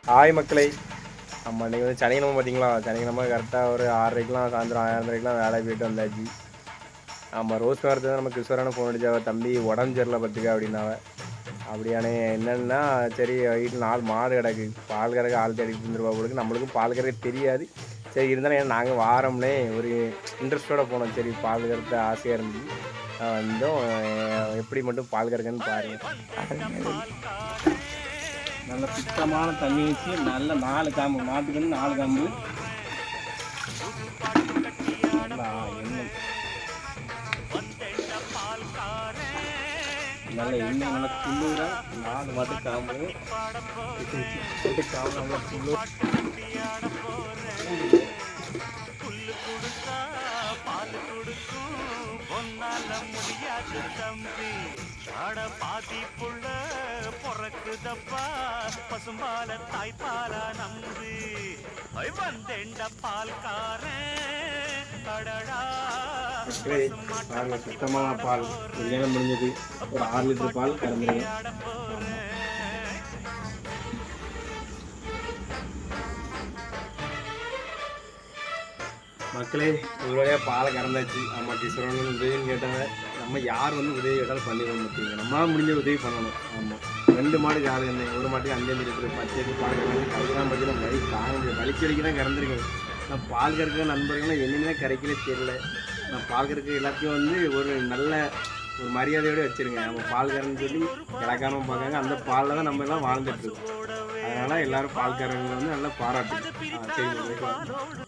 Hi மக்களை. நம்ம இன்றைக்கி வந்து சனிக்கிழமை பார்த்தீங்களா, சனிக்கிழமை கரெக்டாக ஒரு 6:30க்கெலாம் சாயந்தரம் 6:30க்கெலாம் வேலைக்கு போயிட்டு வந்தாச்சு. நம்ம ரோஸ் வரது நம்ம கிஷோரான ஃபோன் அடிச்சாவ, தம்பி உடம்பு சரியில்லை பார்த்துக்க அப்படின்னாவ. அப்படியானே என்னென்னா சரி வீட்டில் 4 மாடு கிடக்கு, பால் கறக்க ஆள் தேடிட்டு இருந்துருவா கொடுக்கு. நம்மளுக்கும் பால் கறக்க தெரியாது. சரி இருந்தாலும் ஏன்னா நாங்கள் வாரோம்னே ஒரு இன்ட்ரெஸ்ட்டோடு போனோம். சரி பால் கறக்க ஆசையாக இருந்துச்சு. வந்தோம். எப்படி மட்டும் பால் கறக்குன்னு பாருங்கள். நல்ல சுத்தமான தண்ணி வச்சு நல்ல 4 காம்பு மாட்டுக்கு 4 காம்பு எண்ணெய் நல்ல எண்ணெய் நல்லா துள்ளுற 4 மாட்டு காம்பு காம்பு நல்லா துள்ளு முடியாது தம்பி சாட பாதி புள்ள பொறக்குதப்பா பசும்பால தாய்ப்பால நம்பி வந்தேண்ட பால்காரன் சுத்தமான பால் கல்யாணம் முடிஞ்சது. ஒரு 6 லிட்டர் பால் கறந்துருங்க. மக்களே உங்களுடைய பாலை கறந்தாச்சு. நம்ம கிஷோரன் உதவின்னு கேட்டாங்க. நம்ம யார் வந்து உதவி கேட்டாலும் பண்ணிடணும். பார்த்தீங்க நம்மளால் முடிஞ்ச உதவி பண்ணணும். ஆமாம் 2 மாடு ஜாடு இருந்தேன். ஒரு மாட்டுக்கு 5 லிட்டர் 10 பால் கறந்து அதுதான் பார்த்தீங்கன்னா வலி தாங்க வலிக்கு வலிக்கு தான் கறந்துருக்கேன். நான் பால் கறக்கிற நண்பர்கள்லாம் என்னென்ன கரைக்கலே தெரியல. நான் பால் கறக்க எல்லாத்தையும் வந்து ஒரு நல்ல ஒரு மரியாதையோடு வச்சுருங்க. நம்ம பால் கறன்னு சொல்லி இலக்கானமாக பார்க்காங்க. அந்த பாலில் தான் நம்ம எல்லாம் வாழ்ந்துட்டுருக்கோம். அதனால் எல்லோரும் பால் கறங்க வந்து நல்லா பாராட்டு. சரி.